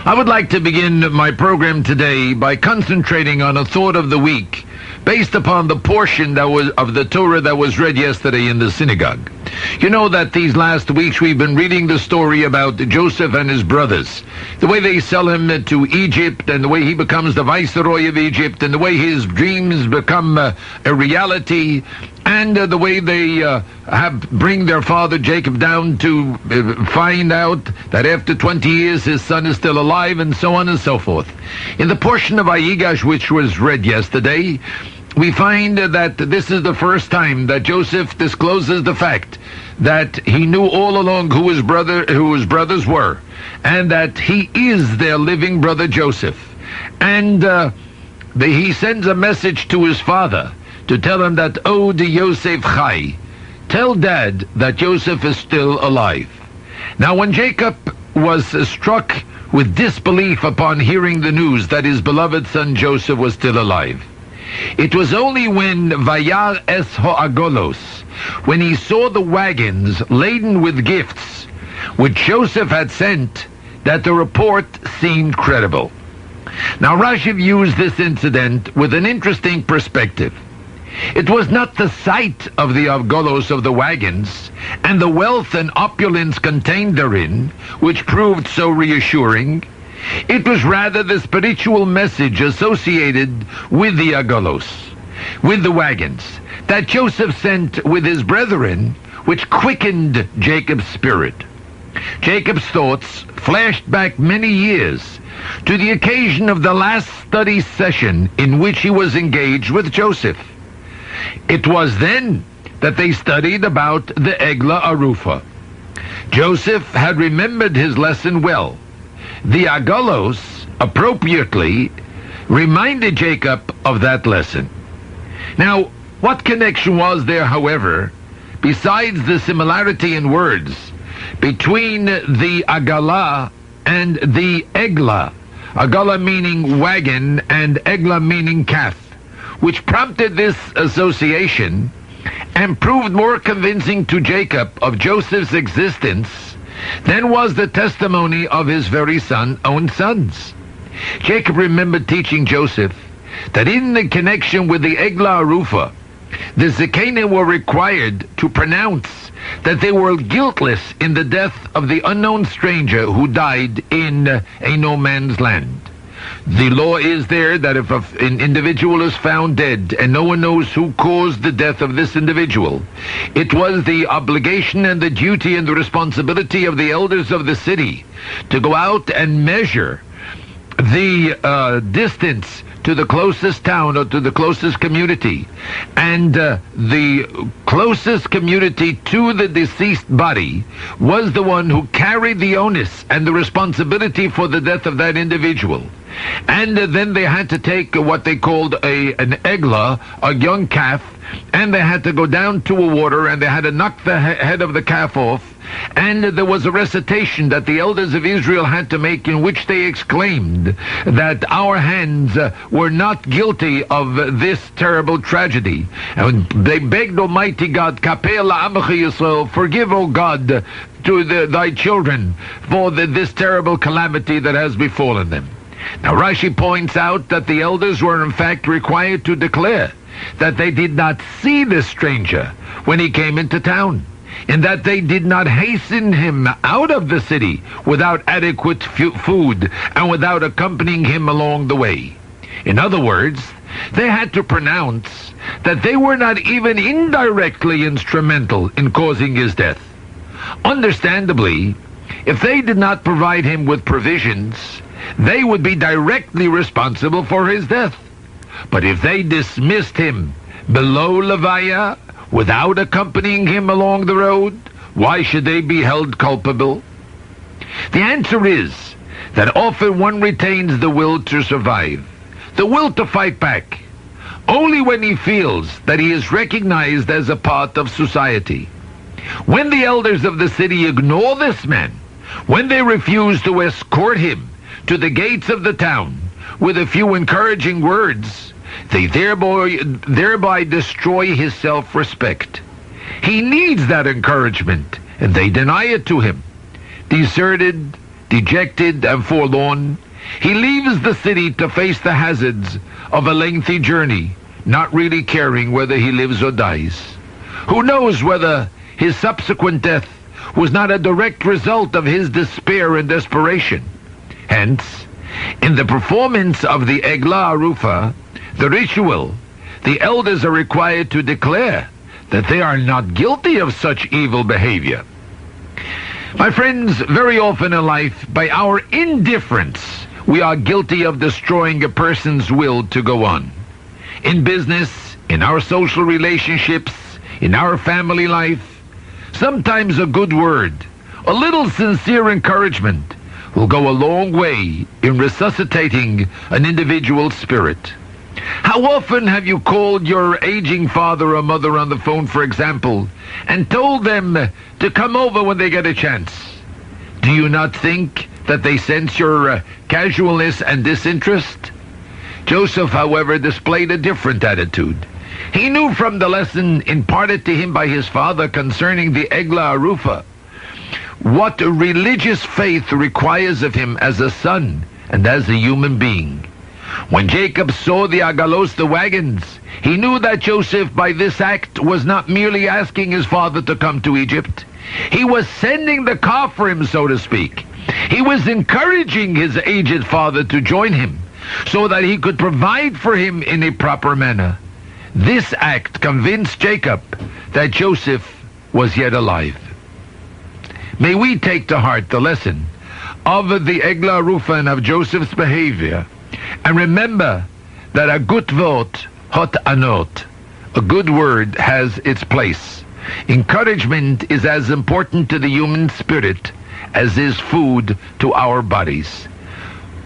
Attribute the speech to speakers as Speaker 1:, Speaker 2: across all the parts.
Speaker 1: I would like to begin my program today by concentrating on a thought of the week based upon the portion that was of the Torah that was read yesterday in the synagogue. You know that these last weeks we've been reading the story about Joseph and his brothers, the way they sell him to Egypt, and the way he becomes the viceroy of Egypt, and the way his dreams become a reality, and the way they bring their father Jacob down to find out that after 20 years his son is still alive, and so on and so forth. In the portion of Vayigash which was read yesterday, we find that this is the first time that Joseph discloses the fact that he knew all along who his brothers were, and that he is their living brother Joseph. And he sends a message to his father to tell him that, "Oh, the Yosef Chai, tell Dad that Joseph is still alive." Now, when Jacob was struck with disbelief upon hearing the news that his beloved son Joseph was still alive, it was only when Vayar es Ho'agolos, when he saw the wagons laden with gifts which Joseph had sent, that the report seemed credible. Now, Rashi views this incident with an interesting perspective. It was not the sight of the Avgolos of the wagons and the wealth and opulence contained therein which proved so reassuring. It was rather the spiritual message associated with the Agolos, with the wagons, that Joseph sent with his brethren, which quickened Jacob's spirit. Jacob's thoughts flashed back many years to the occasion of the last study session in which he was engaged with Joseph. It was then that they studied about the Egla Arufa. Joseph had remembered his lesson well. The Agolos appropriately reminded Jacob of that lesson. Now, what connection was there, however, besides the similarity in words between the Agala and the Egla? Agala meaning wagon and Egla meaning calf, which prompted this association and proved more convincing to Jacob of Joseph's existence than was the testimony of his very own sons. Jacob remembered teaching Joseph that in the connection with the Egla Arufa, the Zekanim were required to pronounce that they were guiltless in the death of the unknown stranger who died in a no man's land. The law is there that if an individual is found dead and no one knows who caused the death of this individual, it was the obligation and the duty and the responsibility of the elders of the city to go out and measure the distance to the closest town or to the closest community. And the closest community to the deceased body was the one who carried the onus and the responsibility for the death of that individual. And then they had to take what they called an egla, a young calf, and they had to go down to a water and they had to knock the head of the calf off. And there was a recitation that the elders of Israel had to make in which they exclaimed that our hands were not guilty of this terrible tragedy. And they begged Almighty God, Kapeh la'amecha Yisrael, forgive, O God, to thy children for this terrible calamity that has befallen them. Now Rashi points out that the elders were in fact required to declare that they did not see this stranger when he came into town, and that they did not hasten him out of the city without adequate food and without accompanying him along the way. In other words, they had to pronounce that they were not even indirectly instrumental in causing his death. Understandably, if they did not provide him with provisions, they would be directly responsible for his death. But if they dismissed him below Levaya without accompanying him along the road, why should they be held culpable? The answer is that often one retains the will to survive, the will to fight back, only when he feels that he is recognized as a part of society. When the elders of the city ignore this man, when they refuse to escort him to the gates of the town with a few encouraging words, they thereby destroy his self-respect. He needs that encouragement, and they deny it to him. Deserted Dejected and forlorn, he leaves the city to face the hazards of a lengthy journey, not really caring whether he lives or dies. Who knows whether his subsequent death was not a direct result of his despair and desperation. Hence, in the performance of the Egla Arufa, the ritual, the elders are required to declare that they are not guilty of such evil behavior. My friends, very often in life, by our indifference, we are guilty of destroying a person's will to go on. In business, in our social relationships, in our family life, sometimes a good word, a little sincere encouragement will go a long way in resuscitating an individual's spirit. How often have you called your aging father or mother on the phone, for example, and told them to come over when they get a chance? Do you not think that they sense your casualness and disinterest? Joseph, however, displayed a different attitude. He knew from the lesson imparted to him by his father concerning the Egla Arufa what religious faith requires of him as a son and as a human being. When Jacob saw the agalos, the wagons, he knew that Joseph by this act was not merely asking his father to come to Egypt. He was sending the car for him, so to speak. He was encouraging his aged father to join him so that he could provide for him in a proper manner. This act convinced Jacob that Joseph was yet alive. May we take to heart the lesson of the Egla Arufa and of Joseph's behavior, and remember that a good word, hot anot, a good word has its place. Encouragement is as important to the human spirit as is food to our bodies.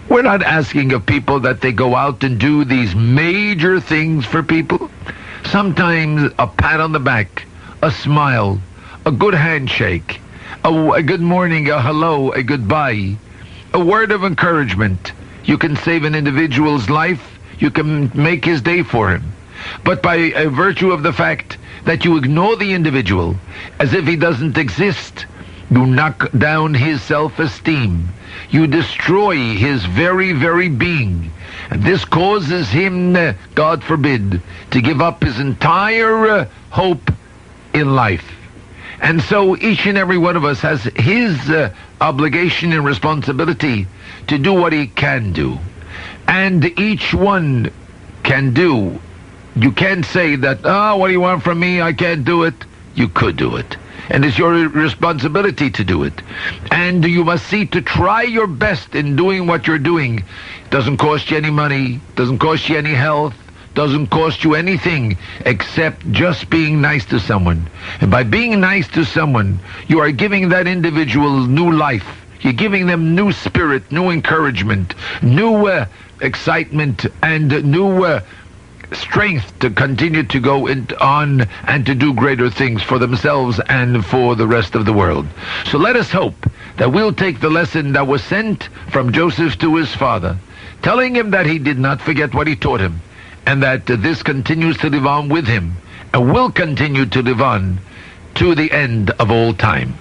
Speaker 1: We're not asking of people that they go out and do these major things for people. Sometimes a pat on the back, a smile, a good handshake, a good morning, a hello, a goodbye, a word of encouragement. You can save an individual's life. You can make his day for him. But by virtue of the fact that you ignore the individual as if he doesn't exist, you knock down his self-esteem. You destroy his very, very being. And this causes him, God forbid, to give up his entire hope in life. And so each and every one of us has his obligation and responsibility to do what he can do. And each one can do. You can't say that, what do you want from me? I can't do it. You could do it. And it's your responsibility to do it. And you must see to try your best in doing what you're doing. It doesn't cost you any money, doesn't cost you any health, doesn't cost you anything except just being nice to someone. And by being nice to someone, you are giving that individual new life. You're giving them new spirit, new encouragement, new excitement, and new strength to continue to go on and to do greater things for themselves and for the rest of the world. So let us hope that we'll take the lesson that was sent from Joseph to his father, telling him that he did not forget what he taught him, and that this continues to live on with him and will continue to live on to the end of all time.